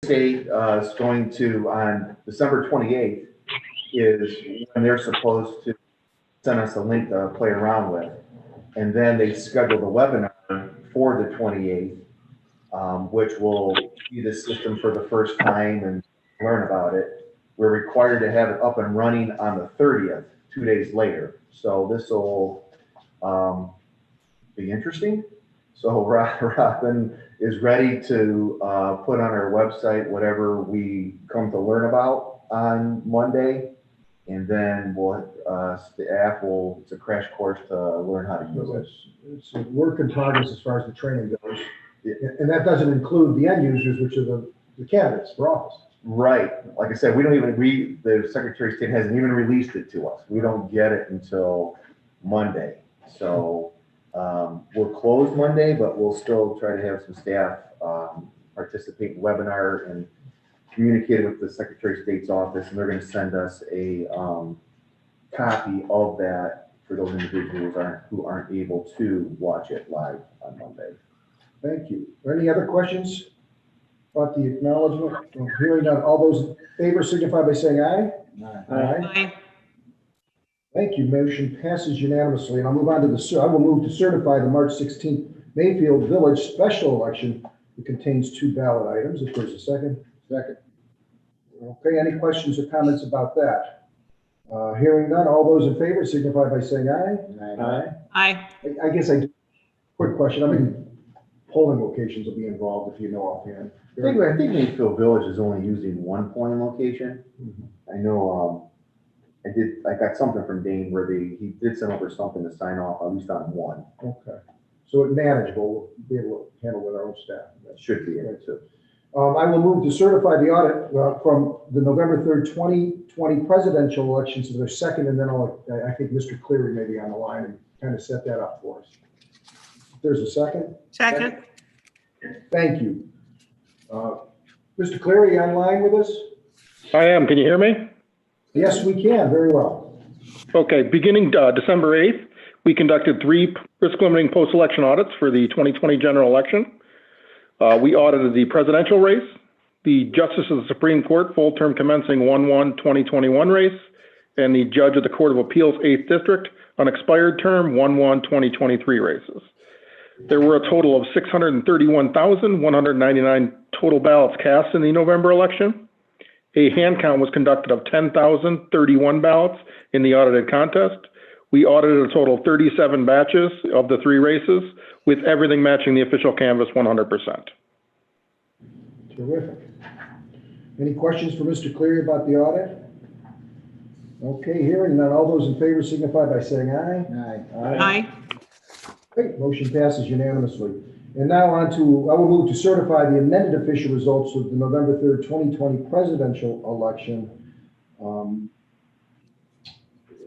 State is going to, on December 28th, is when they're supposed to send us a link to play around with. And then they scheduled a webinar for the 28th, which will be the system for the first time and learn about it. We're required to have it up and running on the 30th, 2 days later. So this will be interesting. So Robin is ready to put on our website whatever we come to learn about on Monday. And then staff will, it's a crash course to learn how to use it. It's a work in progress as far as the training goes. And that doesn't include the end users, which are the candidates for office. Right. Like I said, we don't even the Secretary of State hasn't even released it to us. We don't get it until Monday. So we're closed Monday, but we'll still try to have some staff participate in the webinar and communicate with the Secretary of State's office, and they're going to send us a copy of that for those individuals who aren't able to watch it live on Monday. Thank you. Are there any other questions about the acknowledgement? Hearing none, all those in favor signify by saying aye. Aye. Thank you. Motion passes unanimously. And I'll move on to I will move to certify the March 16th Mayfield Village special election. It contains 2 ballot items. If there's a second. Second. Okay, any questions or comments about that? Hearing none, all those in favor signify by saying aye. Aye. I guess quick question. I mean, polling locations will be involved if you know offhand. I think Mayfield Village is only using one polling location. Mm-hmm. I know I got something from Dane where he did send over something to sign off at least on one. Okay. So it's manageable. We'll be able to handle with our own staff. That should be it too. I will move to certify the audit from the November 3rd, 2020 presidential elections to their second, and then I think Mr. Cleary may be on the line and kind of set that up for us. If there's a second. Second. Thank you. Mr. Cleary, online with us? I am. Can you hear me? Yes, we can. Very well. Okay. Beginning December 8th, we conducted 3 risk-limiting post-election audits for the 2020 general election. We audited the presidential race, the Justice of the Supreme Court full-term commencing 1/1/2021 race, and the Judge of the Court of Appeals 8th District unexpired term 1/1/2023 races. There were a total of 631,199 total ballots cast in the November election. A hand count was conducted of 10,031 ballots in the audited contest. We audited a total of 37 batches of the 3 races, with everything matching the official canvas 100%. Terrific. Any questions for Mr. Cleary about the audit? Okay, hearing none. All those in favor signify by saying aye. Aye. Great, motion passes unanimously. And now I will move to certify the amended official results of the November 3rd, 2020 presidential election.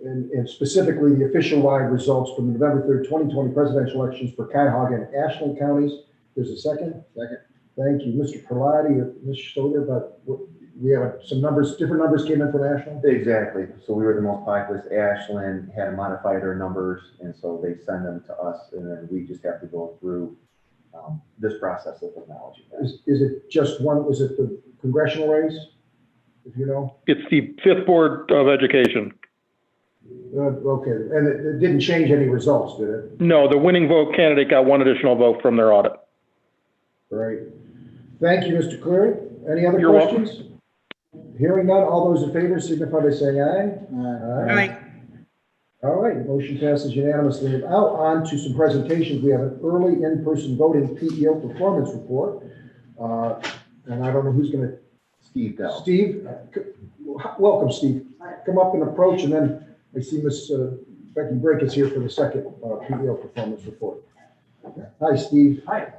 And specifically the official-wide results from the November 3rd, 2020 presidential elections for Cuyahoga and Ashland counties. There's a second? Second. Thank you. Mr. Perlotti or Ms. Stoder, but we have some numbers, different numbers came in from Ashland? Exactly. So we were the most populous. Ashland had to modify their numbers, and so they send them to us, and then we just have to go through this process of acknowledging that. Is it just one? Was it the congressional race? If you know? It's the 5th Board of Education. Okay, and it didn't change any results, did it? No, the winning vote candidate got 1 additional vote from their audit. Great. Thank you, Mr. Cleary. Any other You're questions? welcome. Hearing none, all those in favor signify by saying aye. Aye. All right, motion passes unanimously. Now on to some presentations. We have an early in-person voting PEO performance report. And I don't know who's going to. Steve Dell. Steve, welcome, Steve. Come up and approach, and then I see Miss Becky Brake is here for the second PEO performance report. Hi, Steve. Hi.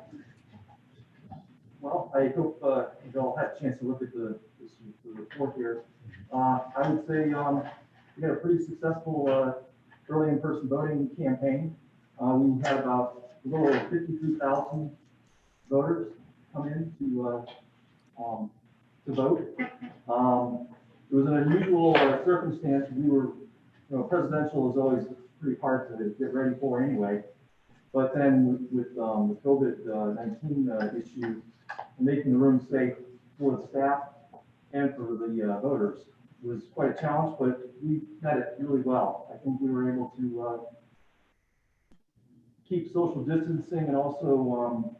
Well, I hope you all had a chance to look at the report here. I would say we had a pretty successful early in-person voting campaign. We had about a little over 53,000 voters come in to vote. It was an unusual circumstance. We were, presidential is always pretty hard to get ready for anyway. But then with the COVID-19 issue, making the room safe for the staff and for the voters. It was quite a challenge, but we met it really well. I think we were able to keep social distancing, and also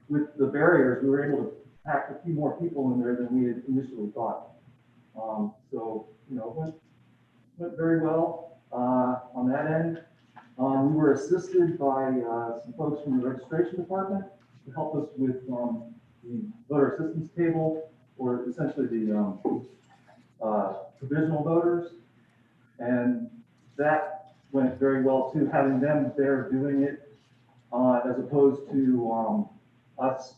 with the barriers, we were able to pack a few more people in there than we had initially thought. So, you know, it went very well on that end. We were assisted by some folks from the registration department to help us with the voter assistance table, or essentially the provisional voters. And that went very well too, having them there doing it, as opposed to us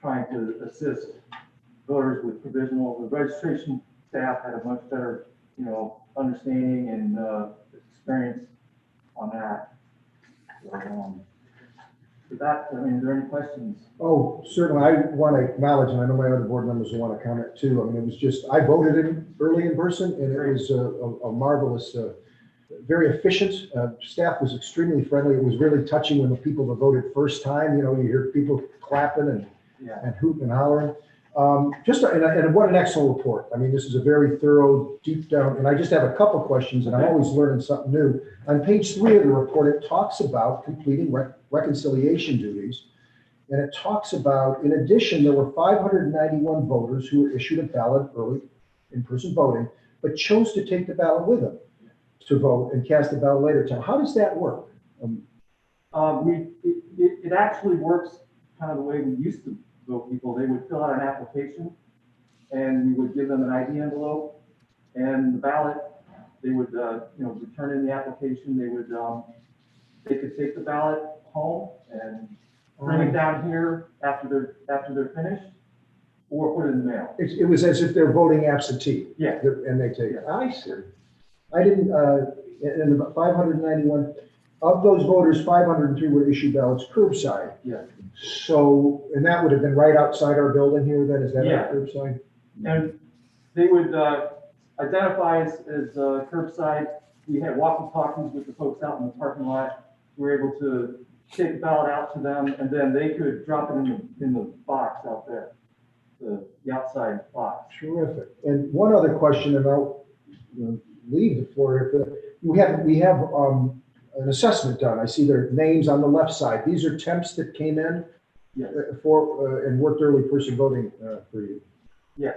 trying to assist voters with provisional. The registration staff had a much better, you know, understanding and experience on that. So, with that, I mean, are there any questions? Oh, certainly. I want to acknowledge, and I know my other board members will want to comment too. I mean, it was just, I voted early in person, and it was a marvelous, very efficient. Staff was extremely friendly. It was really touching when the people that voted first time, you know, you hear people clapping and hooting and hollering. And what an excellent report. I mean, this is a very thorough, deep down, and I just have a couple questions, and I'm always learning something new. On page 3 of the report, it talks about completing reconciliation duties. And it talks about, in addition, there were 591 voters who were issued a ballot early in-person voting, but chose to take the ballot with them to vote and cast the ballot later. How does that work? It actually works kind of the way we used to vote people. They would fill out an application, and we would give them an ID envelope and the ballot. They would, you know, return in the application. They would, they could take the ballot home and bring it down here after they're finished, or put it in the mail. It was as if they're voting absentee. Yeah. And they take it. I see. I didn't, and about 591, of those voters, 503 were issued ballots curbside. Yeah. So, and that would have been right outside our building here then, is that right, curbside? And they would identify as curbside. We had walkie-talkies with the folks out in the parking lot. We were able to take the ballot out to them, and then they could drop it in the box out there, the outside box. Terrific. And one other question, and I'll leave the floor here. We have an assessment done. I see their names on the left side. These are temps that came in for and worked early person voting for you. Yes.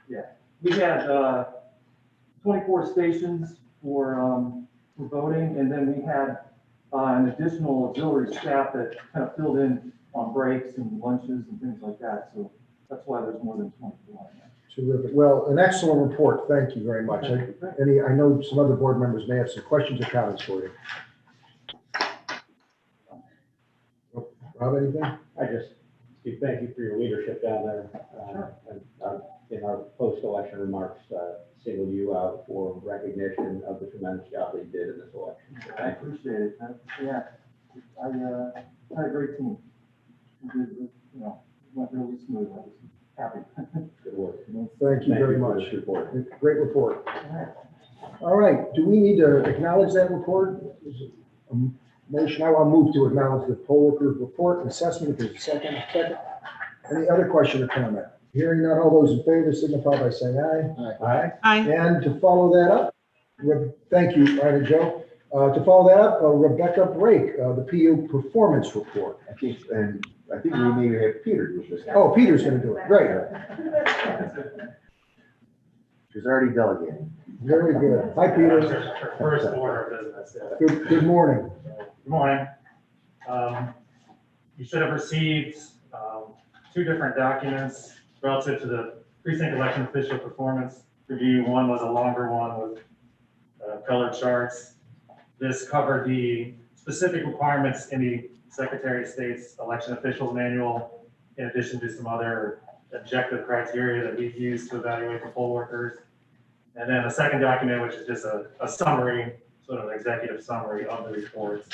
Yeah. We had 24 stations for voting, and then we had an additional auxiliary staff that kind of filled in on breaks and lunches and things like that. So that's why there's more than 24. Terrific. Well, an excellent report. Thank you very much. I know some other board members may have some questions or comments for you. Rob, anything? Steve, thank you for your leadership down there. And in our post-election remarks, single you out for recognition of the tremendous job that you did in this election. So I appreciate it. Yeah, I had a great team. We did, you know, went really smooth. I was happy. Good work. Well, thank you very much. For this report. Great report. All right. Do we need to acknowledge that report? Is it a motion? I'll move to acknowledge the poll workers report and assessment. If there's a second. Any other question or comment? Hearing none, all those in favor signify by saying aye. Aye. Aye. And to follow that up, thank you, Ryan and Joe. To follow that up, Rebecca Brake, the PU performance report. I think we maybe have Peter do this. Oh, Peter's going to do it. Great. She's already delegating. Very good. Hi, Peter. First order of business. Good morning. Good morning. You should have received 2 different documents relative to the precinct election official performance review. One was a longer one with colored charts. This covered the specific requirements in the Secretary of State's election officials manual, in addition to some other objective criteria that we've used to evaluate the poll workers. And then a second document, which is just a summary, sort of an executive summary of the reports.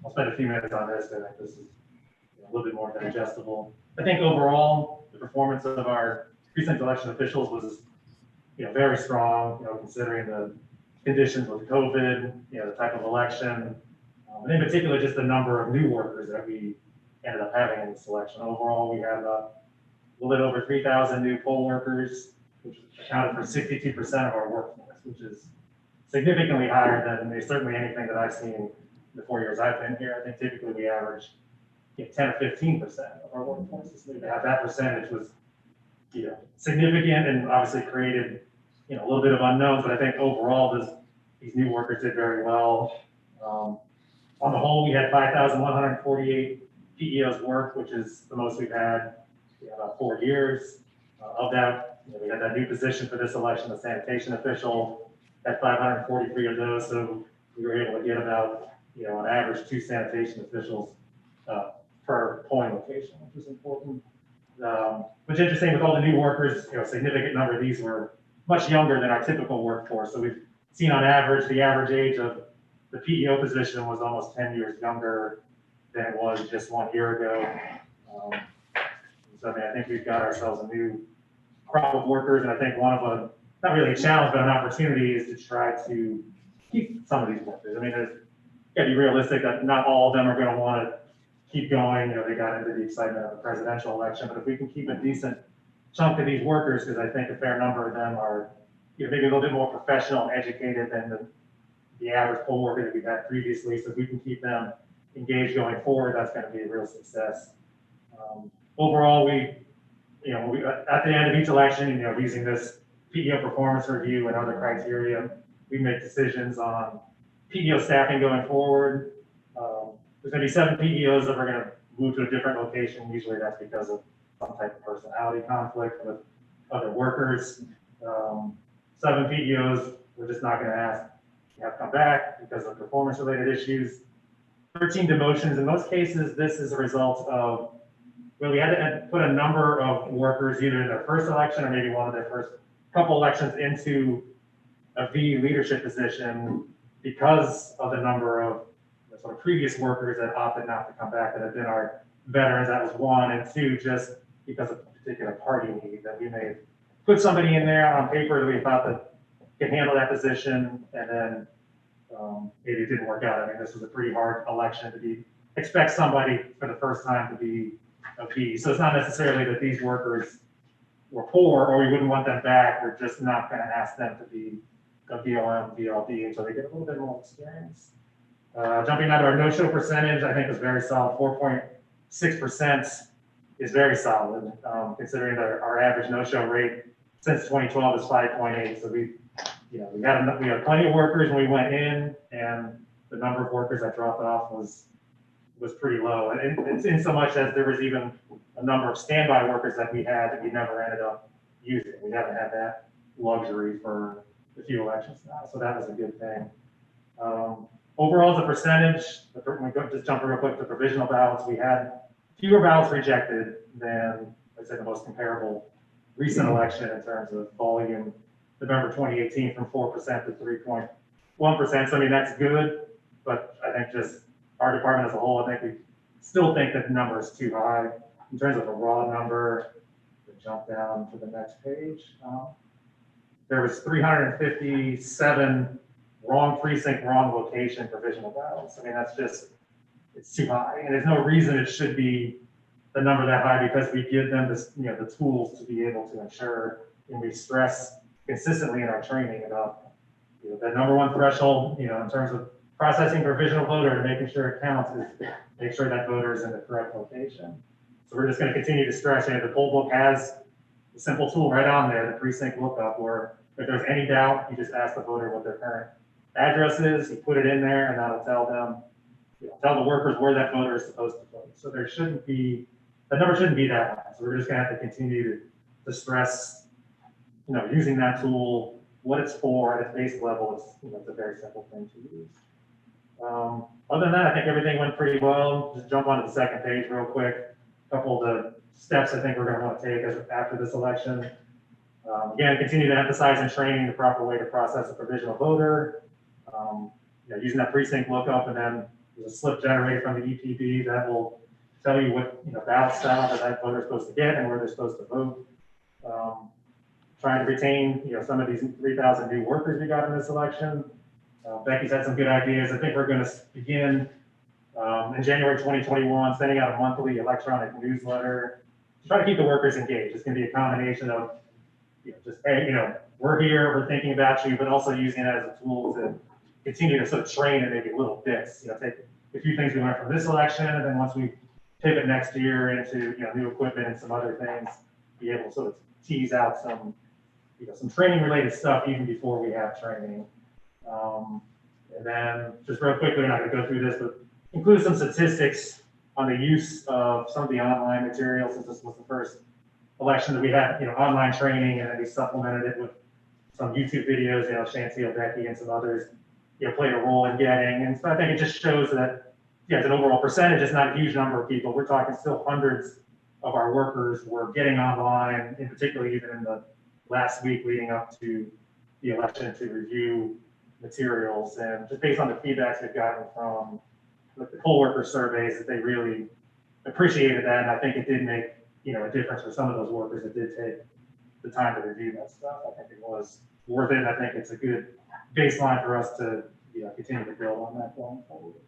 I'll spend a few minutes on this. I think this is a little bit more digestible. I think overall, the performance of our precinct election officials was, very strong, considering the conditions with COVID, the type of election, and in particular, just the number of new workers that we ended up having in this election. Overall, we had a little bit over 3,000 new poll workers, which accounted for 62% of our workforce, which is significantly higher than certainly anything that I've seen in the 4 years I've been here. I think typically we average 10 or 15% of our workforce. So to have that percentage was, significant and obviously created, a little bit of unknowns, but I think overall these new workers did very well. On the whole, we had 5,148 PEOs work, which is the most we've had in about 4 years. Of that, we had that new position for this election, the sanitation official, at 543 of those. So we were able to get about, on average, 2 sanitation officials per polling location, which is important. Which is interesting with all the new workers, a significant number of these were much younger than our typical workforce. So we've seen on average, the average age of the PEO position was almost 10 years younger than it was just 1 year ago. So I think we've got ourselves a new crop of workers, and I think one of them, not really a challenge, but an opportunity is to try to keep some of these workers. I mean, there's got to be realistic that not all of them are going to want to keep going. They got into the excitement of the presidential election, but if we can keep a decent chunk of these workers, because I think a fair number of them are, maybe a little bit more professional and educated than the average poll worker that we've had previously. So if we can keep them engaged going forward, that's going to be a real success. Overall, we at the end of each election, using this PEO performance review and other criteria, we make decisions on PEO staffing going forward. There's going to be 7 PEOs that we're going to move to a different location. Usually that's because of some type of personality conflict with other workers. 7 PEOs, we're just not going to ask to have come back because of performance-related issues. 13 demotions. In most cases, this is a result of, we had to put a number of workers either in their first election or maybe one of their first couple elections into a V leadership position because of the number of sort of previous workers that opted not to come back that have been our veterans. That was 1, and 2, just because of a particular party need that we may put somebody in there on paper that we thought that could handle that position, and then maybe it didn't work out. I mean, this was a pretty hard election to expect somebody for the first time to be a V. So it's not necessarily that these workers were poor or we wouldn't want them back. We're just not going to ask them to be a VLM, VLD until they get a little bit more experience. Jumping out of our no-show percentage, I think was very solid. 4.6% is very solid, considering that our average no-show rate since 2012 is 5.8. So we had plenty of workers when we went in, and the number of workers that dropped off was pretty low. And it's in so much as there was even a number of standby workers that we had that we never ended up using. We haven't had that luxury for a few elections now, so that was a good thing. Overall, as a percentage, just jumping real quick to provisional ballots, we had fewer ballots rejected than, I'd say, the most comparable recent election in terms of volume. November 2018 from 4% to 3.1%. So I mean, that's good, but I think just our department as a whole, I think we still think that the number is too high. In terms of a raw number, we'll jump down to the next page. There was 357 wrong precinct, wrong location provisional ballots. I mean, it's too high. And there's no reason it should be the number that high, because we give them this, the tools to be able to ensure, and we stress consistently in our training about, the number 1 threshold, in terms of processing provisional voter and making sure it counts is make sure that voter is in the correct location. So we're just going to continue to stress, the poll book has a simple tool right on there, the precinct lookup, where if there's any doubt, you just ask the voter what their current address is, you put it in there, and that'll tell them, tell the workers where that voter is supposed to vote. So the number shouldn't be that high. So we're just going to have to continue to stress, using that tool, what it's for at its base level. It's a very simple thing to use. Other than that, I think everything went pretty well. Just jump onto the second page real quick. A couple of the steps I think we're going to want to take after this election. Again, continue to emphasize and training the proper way to process a provisional voter. Using that precinct lookup, and then there's a slip generated from the EPB that will tell you what ballot style that voter is supposed to get and where they're supposed to vote. Trying to retain some of these 3,000 new workers we got in this election. Becky's had some good ideas. I think we're going to begin in January 2021 sending out a monthly electronic newsletter try to keep the workers engaged. It's gonna be a combination of, just, hey, we're here, we're thinking about you, but also using it as a tool to continue to sort of train in maybe little bits, take a few things we learned from this election, and then once we pivot next year into, new equipment and some other things, be able to sort of tease out some, some training related stuff even before we have training. And then just real quickly, we're not gonna go through this, but include some statistics on the use of some of the online material, since this was the first election that we had, online training, and then we supplemented it with some YouTube videos, Shantil, Becky, and some others, played a role in getting. And so I think it just shows that, as an overall percentage, it's not a huge number of people. We're talking still hundreds of our workers were getting online, in particular, even in the last week leading up to the election, to review materials. And just based on the feedbacks we've gotten from the poll worker surveys, that they really appreciated that. And I think it did make, a difference for some of those workers that did take the time to review that stuff. I think it was worth it. I think it's a good baseline for us to, continue to build on that going forward.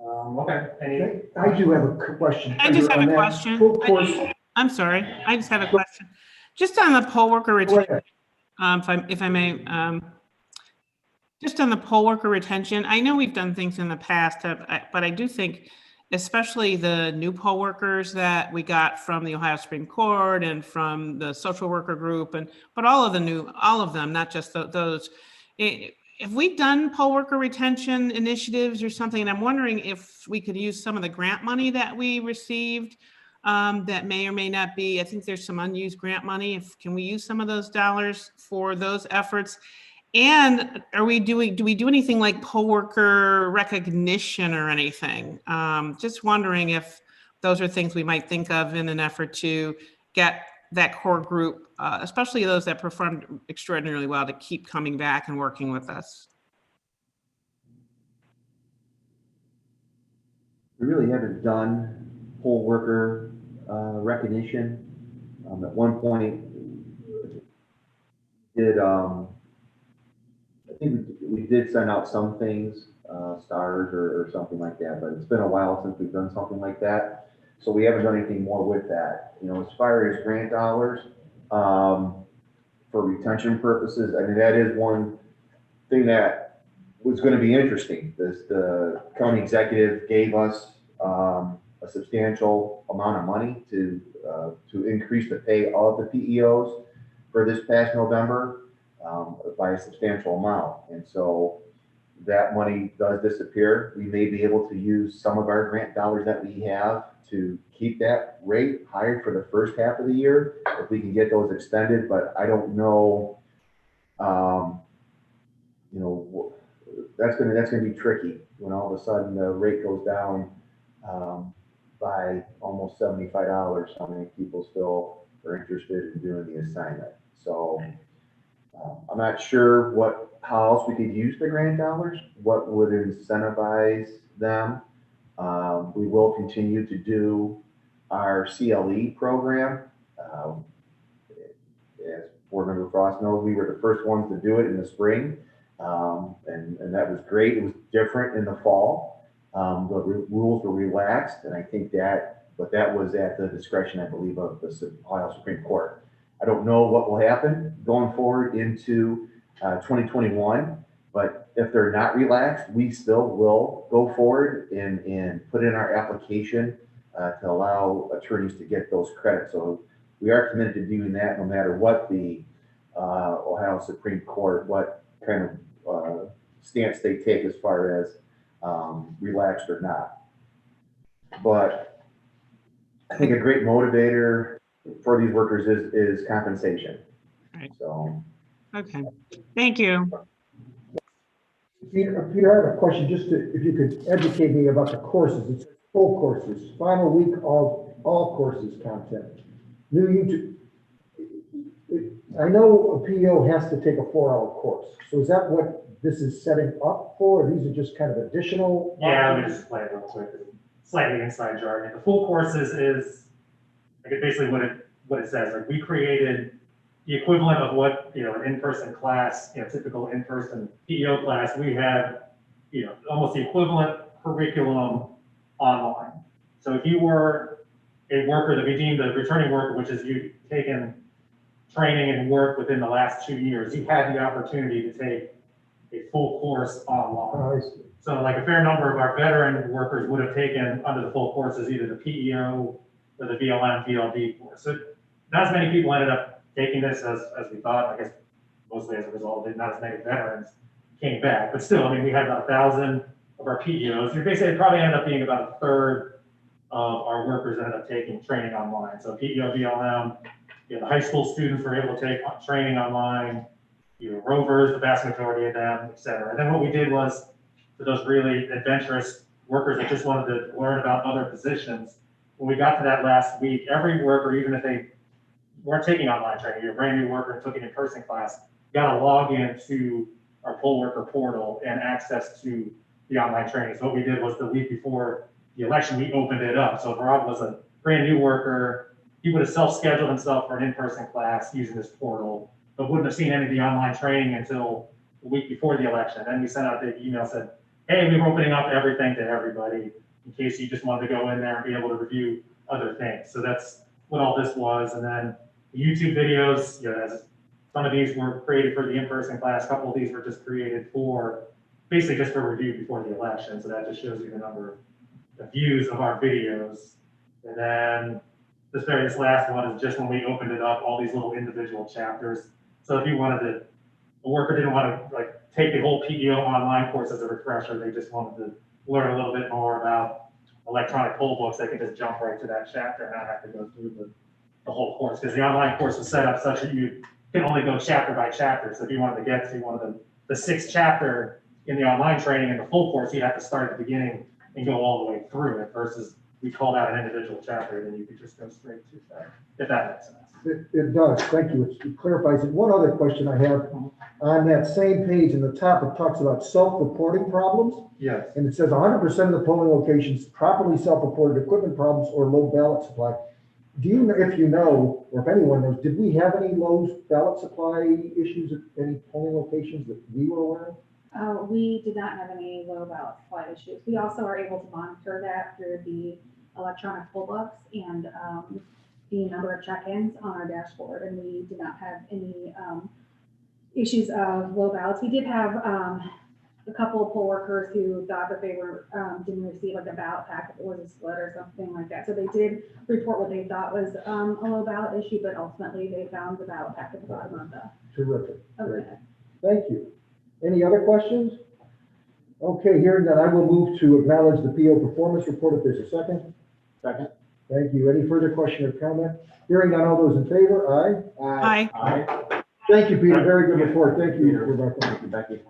Okay. I do have a question. I just have On a that question. full course. I'm sorry. I just have a question. Just on the poll worker Go retention, ahead. if I may, just on the poll worker retention, I know we've done things in the past, but I do think, especially the new poll workers that we got from the Ohio Supreme Court and from the social worker group, but all of them, not just those. Have we done poll worker retention initiatives or something? And I'm wondering if we could use some of the grant money that we received that may or may not be, I think there's some unused grant money. Can we use some of those dollars for those efforts? And do we do anything like poll worker recognition or anything? Just wondering if those are things we might think of in an effort to get that core group, especially those that performed extraordinarily well, to keep coming back and working with us. We really haven't done poll worker recognition. At one point, I think we did send out some things, stars or something like that, but it's been a while since we've done something like that. So we haven't done anything more with that. As far as grant dollars, for retention purposes, I mean, that is one thing that was going to be interesting. The county executive gave us a substantial amount of money to increase the pay of the PEOs for this past November by a substantial amount. And so that money does disappear. We may be able to use some of our grant dollars that we have to keep that rate higher for the first half of the year, if we can get those extended. But I don't know, that's gonna be tricky when all of a sudden the rate goes down by almost $75. How many people still are interested in doing the assignment? So I'm not sure how else we could use the grant dollars, what would incentivize them. We will continue to do our CLE program. As Board Member Frost knows, we were the first ones to do it in the spring, and that was great. It was different in the fall. The rules were relaxed, and I think that was at the discretion, I believe, of the Ohio Supreme Court. I don't know what will happen going forward into 2021, but if they're not relaxed, we still will go forward and put in our application to allow attorneys to get those credits. So we are committed to doing that no matter what the Ohio Supreme Court, what kind of stance they take as far as relaxed or not. But I think a great motivator for these workers is compensation. Right. So. Okay, thank you. Peter, I have a question, just if you could educate me about the courses. It's full courses, final week of all courses content. New YouTube. I know a PO has to take a 4-hour course. So is that what this is setting up for? Or these are just kind of additional? Yeah, let me just play it real quick. Slightly inside jargon. The full courses is like basically what it says. Like we created the equivalent of what an in-person class, typical in-person PEO class. We have almost the equivalent curriculum online. So if you were a worker that we deemed a returning worker, which is you taken training and work within the last 2 years, he had the opportunity to take a full course online. I see. So like a fair number of our veteran workers would have taken under the full courses, either the PEO or the BLM, VLD course. So not as many people ended up taking this as we thought. I guess mostly as a result of it, not as many veterans came back. But still, I mean, we had about 1,000 of our PEOs. Basically, it probably ended up being about a third of our workers ended up taking training online. So PEO, BLM, the high school students were able to take training online, rovers, the vast majority of them, et cetera. And then what we did was, for those really adventurous workers that just wanted to learn about other positions, when we got to that last week, every worker, even if they weren't taking online training, you're a brand new worker and took an in-person class, got to log into our poll worker portal and access to the online training. So what we did was the week before the election, we opened it up. So if Rob was a brand new worker, he would have self-scheduled himself for an in-person class using this portal, but wouldn't have seen any of the online training until the week before the election. Then we sent out the email, said, hey, we're opening up everything to everybody in case you just wanted to go in there and be able to review other things. So that's what all this was. And then the YouTube videos, as some of these were created for the in-person class, a couple of these were just created for, basically just for review before the election. So that just shows you the number of views of our videos. And then this last one is just when we opened it up, all these little individual chapters. So if you wanted to, a worker didn't want to like take the whole PEO online course as a refresher, they just wanted to learn a little bit more about electronic poll books, they could just jump right to that chapter and not have to go through the whole course. Because the online course was set up such that you can only go chapter by chapter. So if you wanted to get to one of the sixth chapter in the online training in the full course, you have to start at the beginning and go all the way through it, versus we called out an individual chapter, and then you could just go straight to that, if that makes sense. It does, thank you, it clarifies it. One other question I have, on that same page in the top, it talks about self-reporting problems, Yes. and it says 100% of the polling locations properly self-reported equipment problems or low ballot supply. Do you, if you know, or if anyone knows, did we have any low ballot supply issues at any polling locations that we were aware of? We did not have any low ballot supply issues. We also are able to monitor that through the electronic poll books and the number of check-ins on our dashboard, and we did not have any issues of low ballots. We did have a couple of poll workers who thought that they were didn't receive like a ballot packet that was a split or something like that. So they did report what they thought was a low ballot issue, but ultimately they found the ballot packet at the bottom of the. Terrific. Okay. Thank you. Any other questions? Okay, hearing that, I will move to acknowledge the PO performance report if there's a second. Second. Thank you. Any further question or comment? Hearing none, all those in favor, aye? Aye. Aye. Thank you, Peter. Very good report. Thank you, Rebecca. Thank you, Becky.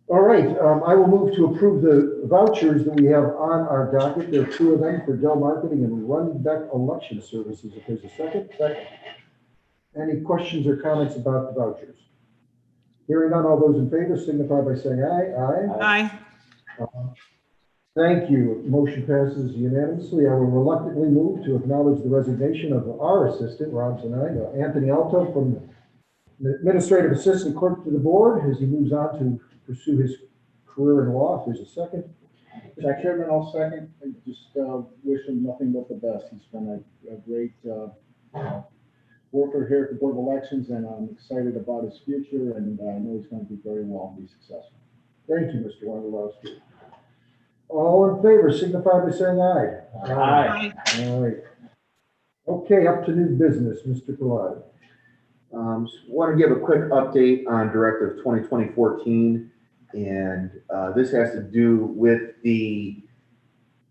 All right, I will move to approve the vouchers that we have on our docket. There are two of them for Dell Marketing and Runbeck Election Services. If there's a second. Second. Any questions or comments about the vouchers? Hearing none, all those in favor signify by saying aye. Aye. Thank you. Motion passes unanimously. I will reluctantly move to acknowledge the resignation of our assistant, Rob's and I, Anthony Alto, from the administrative assistant clerk to the board as he moves on to pursue his career in law. If there's a second. Mr. Chairman, I'll second. I just wish him nothing but the best. He's been a great worker here at the Board of Elections, and I'm excited about his future, and I know he's going to do very well and be successful. Thank you, Mr. Wondolowski. All in favor, signify by saying aye. Aye. All right. Okay, up to new business, Mr. Pilati. Want to give a quick update on Directive 2020-14, and this has to do with the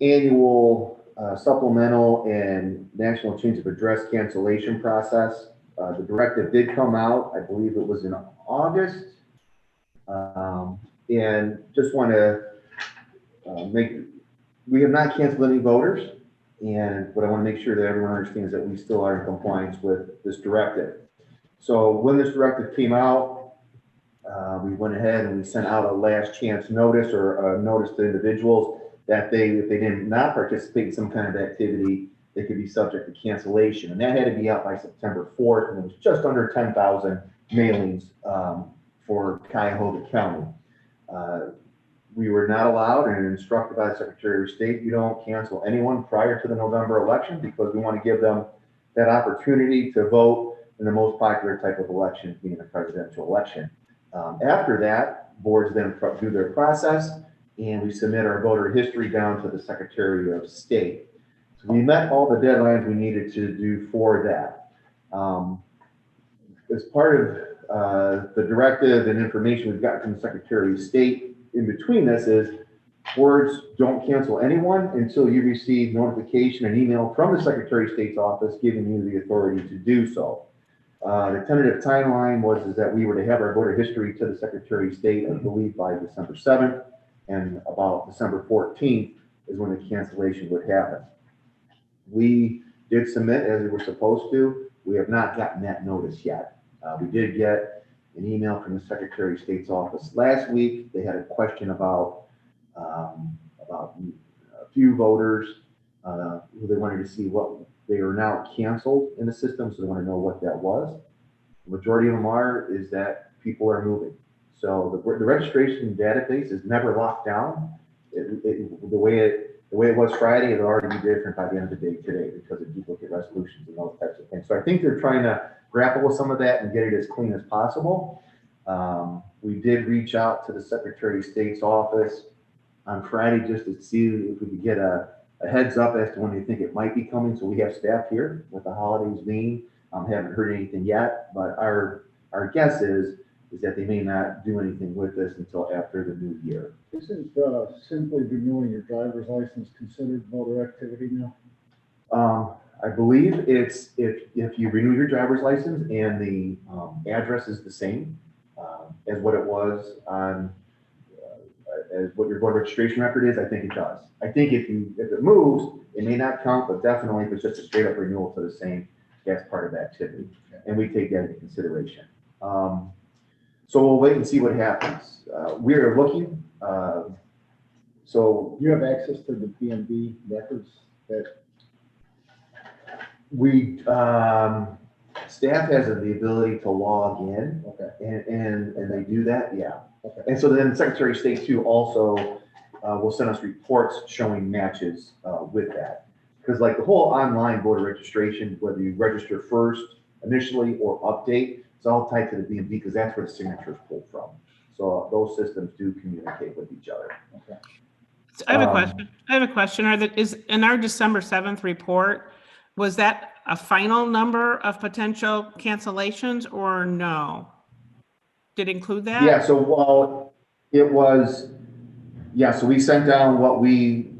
annual supplemental and national change of address cancellation process. The directive did come out, I believe it was in August, and just want to we have not canceled any voters, and what I want to make sure that everyone understands that we still are in compliance with this directive. So when this directive came out, we went ahead and we sent out a last chance notice or a notice to individuals that if they did not participate in some kind of activity, they could be subject to cancellation. And that had to be out by September 4th, and it was just under 10,000 mailings for Cuyahoga County. we were not allowed and instructed by the Secretary of State, you don't cancel anyone prior to the November election because we want to give them that opportunity to vote in the most popular type of election, being a presidential election. After that, boards then do their process and we submit our voter history down to the Secretary of State. So we met all the deadlines we needed to do for that. As part of the directive and information we've got from the Secretary of State in between this is boards don't cancel anyone until you receive notification and email from the Secretary of State's office giving you the authority to do so. The tentative timeline is that we were to have our voter history to the Secretary of State, I believe, by December 7th, and about December 14th is when the cancellation would happen. We did submit as we were supposed to. We have not gotten that notice yet. We did get an email from the Secretary of State's office last week. They had a question about a few voters who they wanted to see what they are now canceled in the system, so they want to know what that was. The majority of them is that people are moving. So the registration database is never locked down. The way it was Friday, it'll already be different by the end of the day today because of duplicate resolutions and those types of things. So I think they're trying to grapple with some of that and get it as clean as possible. We did reach out to the Secretary of State's office on Friday just to see if we could get a heads up as to when they think it might be coming. So we have staff here with the holidays being. Haven't heard anything yet, but our guess is that they may not do anything with this until after the new year. Isn't simply renewing your driver's license considered voter activity now? I believe it's if you renew your driver's license and the address is the same as what it was on as what your voter registration record is. I think it does. I think if it moves, it may not count, but definitely if it's just a straight up renewal to the same, that's part of the activity, and we take that into consideration. So we'll wait and see what happens. We are looking. So You have access to the BMV records that we staff has the ability to log in, okay. and they do that, yeah. Okay. And so then the Secretary of State too also will send us reports showing matches with that. Because like the whole online voter registration, whether you register first initially or update, it's all tied to the BMV because that's where the signatures pulled from. So those systems do communicate with each other. Okay. So I have a question. Is in our December 7th report, was that a final number of potential cancellations or no? Did it include that? Yeah, so while it was, yeah, so we sent down what we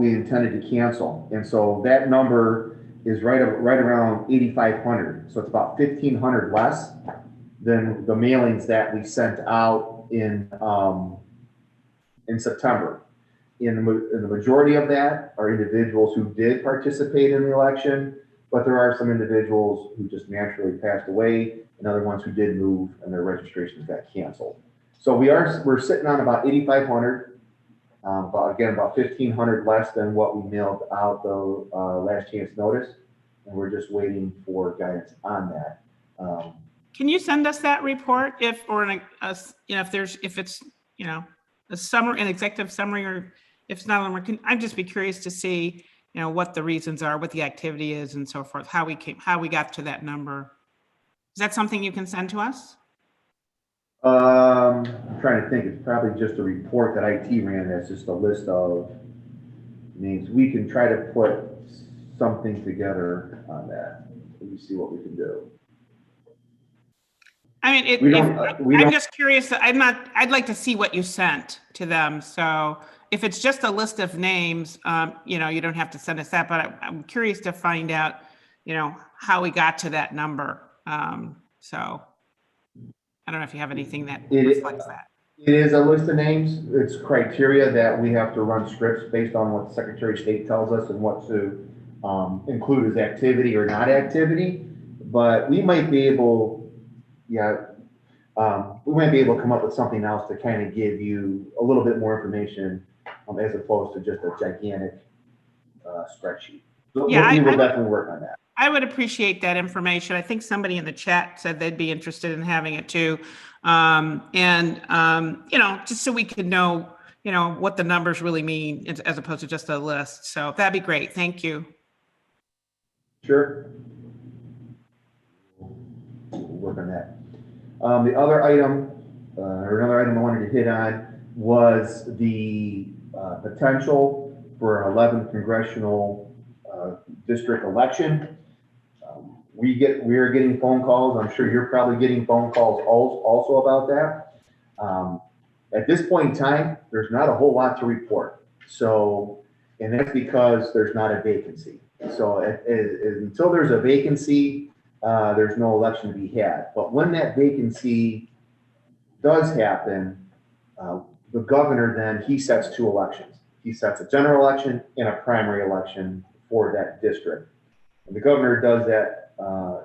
intended to cancel. And so that number is right around 8,500. So it's about 1,500 less than the mailings that we sent out in September. In the majority of that are individuals who did participate in the election, but there are some individuals who just naturally passed away and other ones who did move and their registrations got canceled. So we're sitting on about 8,500. About 1,500 less than what we mailed out the last chance notice, and we're just waiting for guidance on that. Can you send us that report if it's an executive summary, or if it's not on? I'd just be curious to see what the reasons are, what the activity is, and so forth. How we got to that number. Is that something you can send to us? I'm trying to think. It's probably just a report that IT ran. That's just a list of names. We can try to put something together on that. Let me see what we can do. I mean, I'm just curious. I'd like to see what you sent to them. So if it's just a list of names, you don't have to send us that. But I'm curious to find out, how we got to that number. So. I don't know if you have anything that reflects that. It is a list of names. It's criteria that we have to run scripts based on what the Secretary of State tells us and what to include as activity or not activity. But we might be able, we might be able to come up with something else to kind of give you a little bit more information as opposed to just a gigantic spreadsheet. So we will definitely work on that. I would appreciate that information. I think somebody in the chat said they'd be interested in having it too. Just so we could know, you know, what the numbers really mean as opposed to just a list. So that'd be great. Thank you. Sure. We'll work on that. The other item, or another item I wanted to hit on was the potential for 11 congressional district election. We are getting phone calls. I'm sure you're probably getting phone calls also about that. At this point in time, there's not a whole lot to report. So, and that's because there's not a vacancy. So until there's a vacancy, there's no election to be had. But when that vacancy does happen, the governor then, he sets two elections. He sets a general election and a primary election for that district. And the governor does that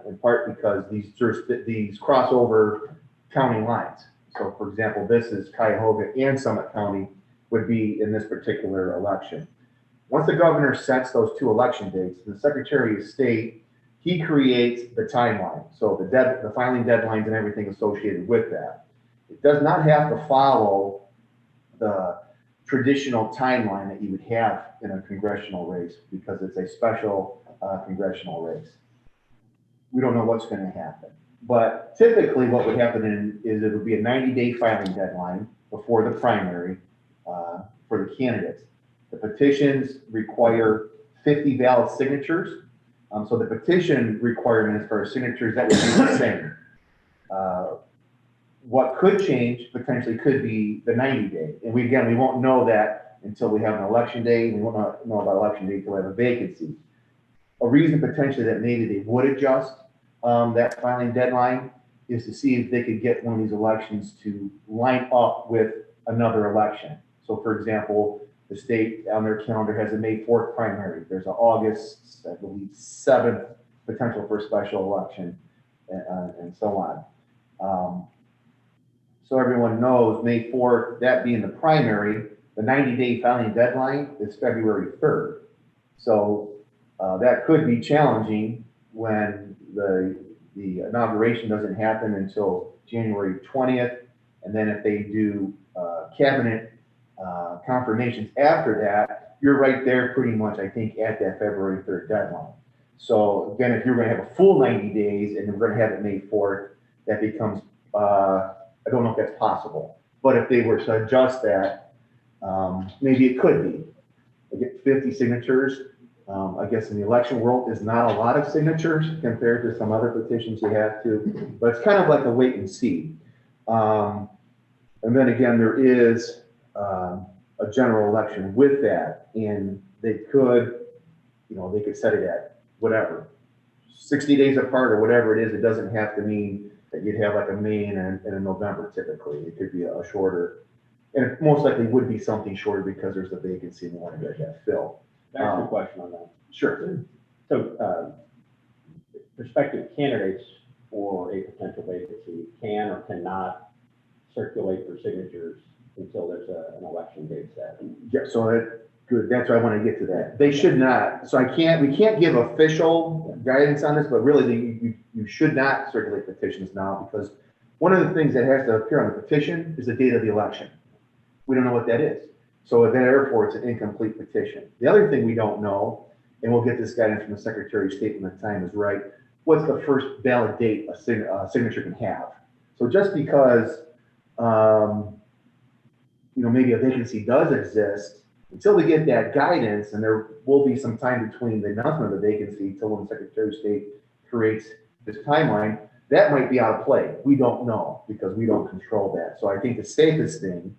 in part because these crossover county lines. So for example, this is Cuyahoga and Summit County would be in this particular election. Once the governor sets those two election dates, the Secretary of State, he creates the timeline. So the filing deadlines and everything associated with that. It does not have to follow the traditional timeline that you would have in a congressional race because it's a special congressional race. We don't know what's going to happen. But typically what would happen is it would be a 90-day filing deadline before the primary for the candidates. The petitions require 50 valid signatures. So the petition requirements for signatures, that would be the same. What could change potentially could be the 90-day. And we won't know that until we have an election day. We won't know about election day until we have a vacancy. A reason potentially that maybe they would adjust that filing deadline is to see if they could get one of these elections to line up with another election. So for example, the state on their calendar has a May 4th primary. There's an August, I believe, 7th potential for a special election and so on. So everyone knows May 4th, that being the primary, the 90-day filing deadline is February 3rd. So that could be challenging when the inauguration doesn't happen until January 20th. And then if they do cabinet confirmations after that, you're right there pretty much, I think, at that February 3rd deadline. So again, if you're going to have a full 90 days and we're going to have it May 4th, that becomes, I don't know if that's possible. But if they were to adjust that, maybe it could be. I get 50 signatures. I guess in the election world is not a lot of signatures compared to some other petitions you have to, but it's kind of like a wait and see. And then again, there is a general election with that, and they could, they could set it at whatever, 60 days apart or whatever it is. It doesn't have to mean that you'd have like a May and a November typically. It could be a shorter, and it most likely would be something shorter because there's a vacancy and they want to get that filled. That's a question on that. Sure. So prospective candidates for a potential vacancy can or cannot circulate for signatures until there's an election date set. Yeah, so good. That's why I want to get to that. They should not. So we can't give official guidance on this, but really you should not circulate petitions now because one of the things that has to appear on the petition is the date of the election. We don't know what that is. So therefore it's an incomplete petition. The other thing we don't know, and we'll get this guidance from the Secretary of State when the time is right, what's the first valid date a signature can have. So just because, maybe a vacancy does exist, until we get that guidance, and there will be some time between the announcement of the vacancy until when the Secretary of State creates this timeline, that might be out of play. We don't know because we don't control that. So I think the safest thing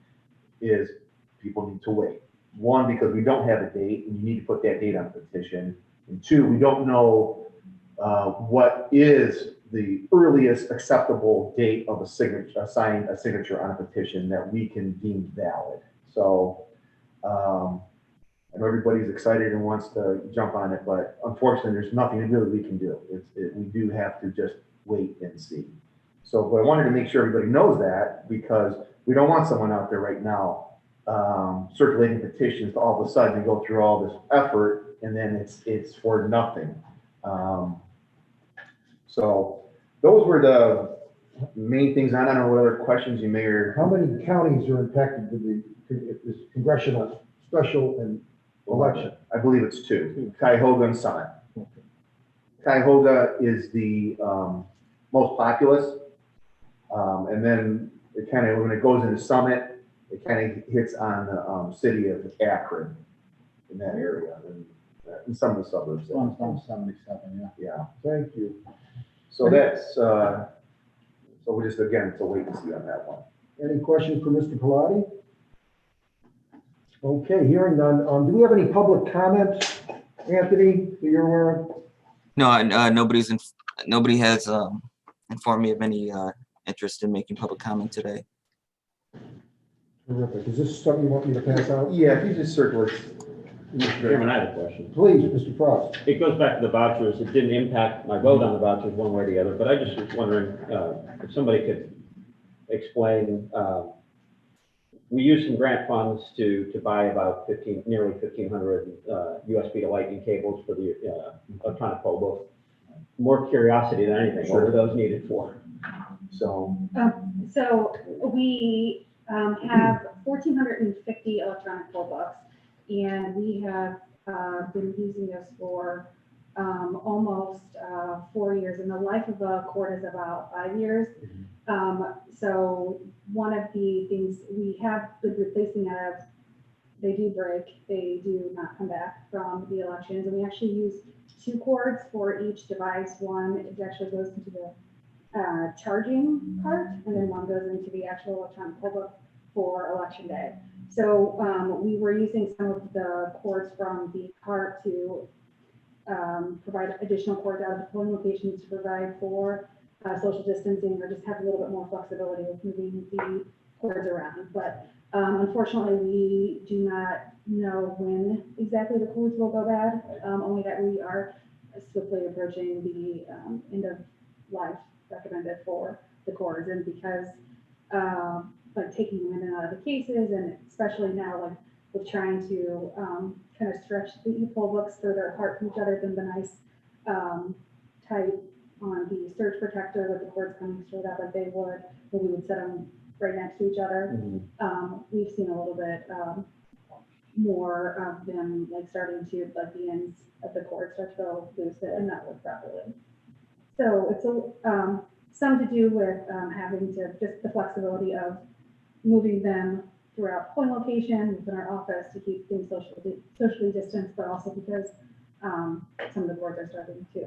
is people need to wait. One, because we don't have a date and you need to put that date on the petition. And two, we don't know what is the earliest acceptable date of a signature, assigning a signature on a petition that we can deem valid. So I know everybody's excited and wants to jump on it, but unfortunately there's nothing really we can do. We do have to just wait and see. So, but I wanted to make sure everybody knows that because we don't want someone out there right now circulating petitions to all of a sudden go through all this effort and then it's for nothing. So those were main things, I don't know what other questions you may or. How many counties are impacted with this congressional special and election? I believe it's two, Cuyahoga and Summit. Cuyahoga is the most populous. And then it kind of, when it goes into Summit, it kind of hits on the city of Akron in that area and in some of the suburbs. there. One's on 77, yeah. Yeah, Thank you. so that's, so we just, again, it's a wait and see on that one. Any questions for Mr. Pilati? Okay, hearing none. Do we have any public comments, Anthony, that you're aware of? No, nobody has informed me of any interest in making public comment today. Terrific. Is this something you want me to pass out? Yeah, if you just circle it. Mr. Chairman, I have a question. Please, Mr. Frost. It goes back to the vouchers. It didn't impact my vote on the vouchers one way or the other, but I just was wondering if somebody could explain, we used some grant funds to buy about nearly 1,500 USB to lightning cables for the electronic poll booth. More curiosity than anything, what were those needed for? So, So we have 1,450 electronic poll books, and we have been using those for almost 4 years, and the life of a cord is about 5 years. So one of the things we have been replacing as they do break, they do not come back from the elections, and we actually use 2 cords for each device. One, it actually goes into the charging part, and then one goes into the actual electronic poll book for election day. So we were using some of the cords from the cart to provide additional cords out of the polling locations to provide for social distancing, or just have a little bit more flexibility with moving the cords around. But unfortunately, we do not know when exactly the cords will go bad, only that we are swiftly approaching the end of life recommended for the cords. And because like taking them in and out of the cases, and especially now like with trying to kind of stretch the poll books further apart from each other than the nice tight on the surge protector with the cords coming straight up like they would when we would set them right next to each other. We've seen a little bit more of them like starting to, like the ends of the cord start to go loose and not work properly. So it's some to do with having to just the flexibility of moving them throughout polling location within our office to keep things socially distanced, but also because some of the cords are starting to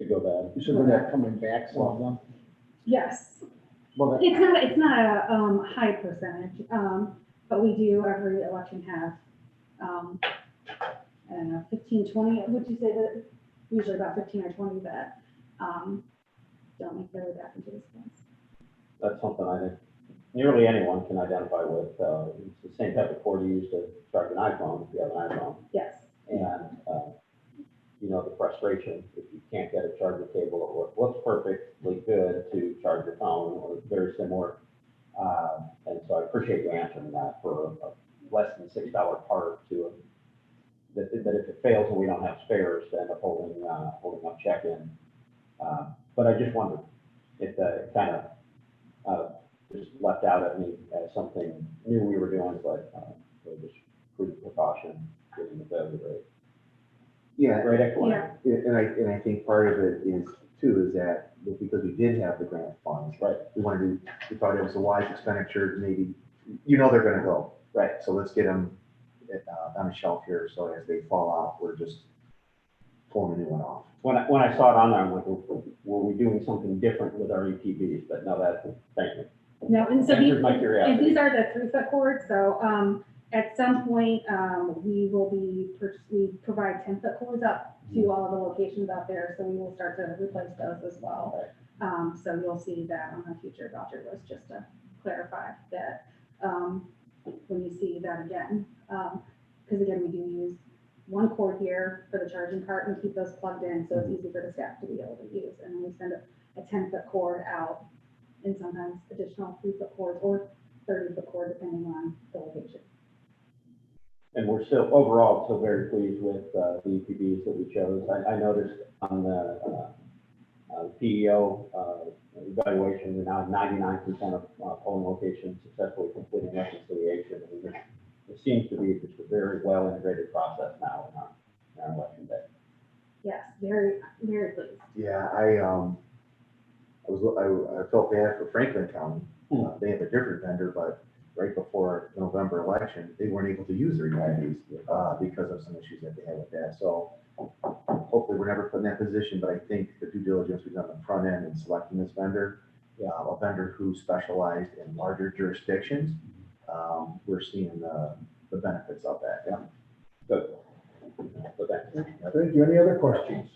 go bad. You said they're not coming back, some of them? yes. Well, It's not a high percentage, but we do every election have, I don't know, 15, 20, would you say that usually about 15 or 20 that don't make their way back into this place. That's something I think nearly anyone can identify with. It's the same type of cord you use to charge an iPhone if you have an iPhone. Yes. And you know, the frustration if you can't get a charger cable that looks perfectly good to charge your phone or very similar. And so I appreciate you answering that for a less than $6 part to that if it fails and we don't have spares to end up holding up check-in. But I just wondered if that kind of just left out at me as something new we were doing, but just prudent precaution given the failure rate. yeah, Great excellent. Yeah. and I think part of it is too, is that because we did have the grant funds, Right. we thought it was a wise expenditure, maybe, they're gonna go. Right. So let's get them on the shelf here, so as they fall off, we're just pulling a new one off. When I saw it on there, I'm like, were we doing something different with our ETBs? But no, thank you. No, and so Answered my curiosity. and these are the 3-foot cords. So at some point, we provide 10-foot cords up to all of the locations out there. So we will start to replace those as well. So you'll see that on the future voucher list, just to clarify that when you see that again. Because again, we do use one cord here for the charging cart and keep those plugged in, so it's easy for the staff to be able to use. And then we send a 10-foot cord out, and sometimes additional 3-foot cords or 30-foot cord, depending on the location. And we're overall still very pleased with the ETBs that we chose. I noticed on PEO evaluation, now 99% of polling locations successfully completing reconciliation. And it seems to be just a very well integrated process now in our election day. Yes, very, very pleased. Yeah, I felt bad for Franklin County. They have a different vendor, but right before November election, they weren't able to use their UIDs because of some issues that they had with that. So hopefully we're never put in that position, but I think the due diligence we've done on the front end in selecting this vendor, a vendor who specialized in larger jurisdictions, we're seeing the benefits of that. Yeah. Good. So thanks. Thank you. Any other questions?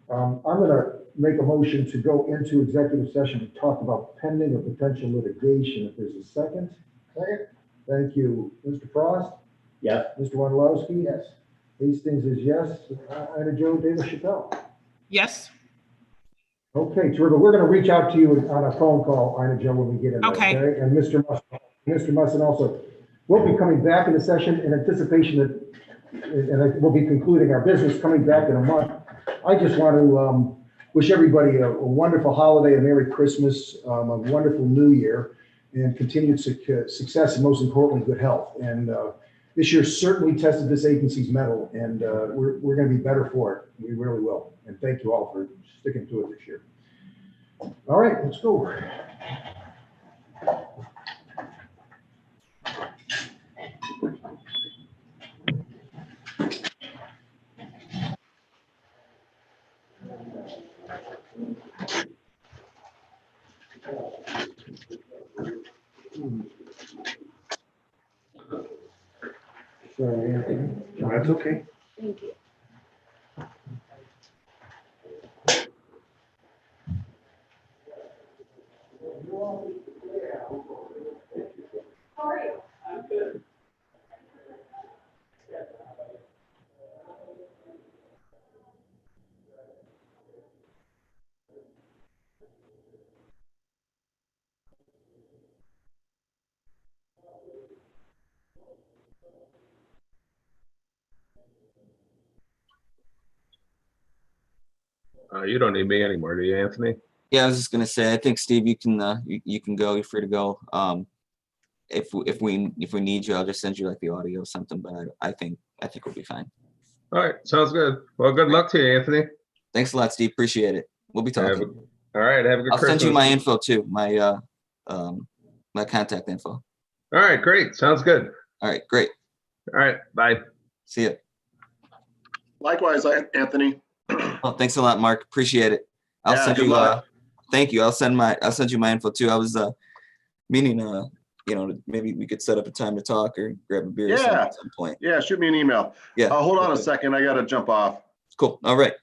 I'm going to make a motion to go into executive session to talk about pending or potential litigation. If there's a second. Second. Thank you. Mr. Frost? Yes. Mr. Wondolowski? Yes. Hastings is yes. Ina Jo, David Chappelle? Yes. Okay, terrific. We're going to reach out to you on a phone call, Ina Jo, when we get in there, Okay. okay? And Mr. Musson also. We'll be coming back in the session in anticipation that, and we'll be concluding our business coming back in a month. I just want to wish everybody a wonderful holiday, a Merry Christmas, a wonderful New Year, and continued success, and most importantly, good health. And this year certainly tested this agency's mettle, and we're going to be better for it. We really will. And thank you all for sticking to it this year. All right, let's go. Sorry, Anthony. That's okay. Thank you. How are you? I'm good. You don't need me anymore, do you, Anthony? Yeah, I was just gonna say, I think Steve, you can you can go. You're free to go. If we need you, I'll just send you like the audio or something. But I think we'll be fine. All right, sounds good. Well, good luck to you, Anthony. Thanks a lot, Steve. Appreciate it. We'll be talking. All right, have a good I'll Christmas. send you my info too, my my contact info. All right, great. Sounds good. All right, great. All right, bye. See ya. Likewise, Anthony. Well, thanks a lot, Mark. Appreciate it. I'll Yeah, send good you. luck. Thank you. I'll send you my info too. I was meaning you know, maybe we could set up a time to talk or grab a beer or something Yeah. at some point. Yeah, shoot me an email. Yeah. Hold on a second. I got to jump off. Cool. All right.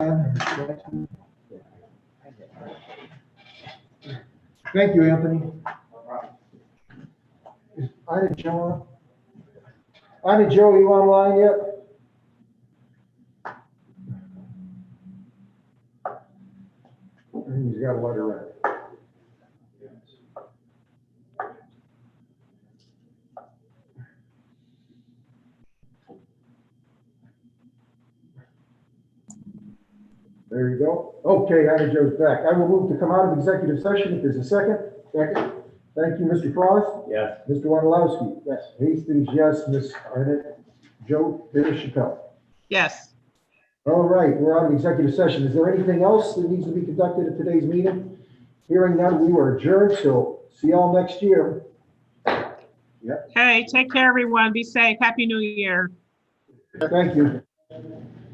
Thank you, Anthony. Is Ida Joe on? Ida Joe, you online yet? I think he's got to let her in. There you go. Okay, Ida Joe's back. I will move to come out of executive session if there's a second. Second. Thank you, Mr. Frost. Yes. Mr. Wanalowski. Yes. Hastings, yes. Ms. Arnett. Joe Chappelle. Yes. All right, we're out of executive session. Is there anything else that needs to be conducted at today's meeting? Hearing none, we were adjourned, so see y'all next year. Hey, take care, everyone. Be safe. Happy New Year. Thank you.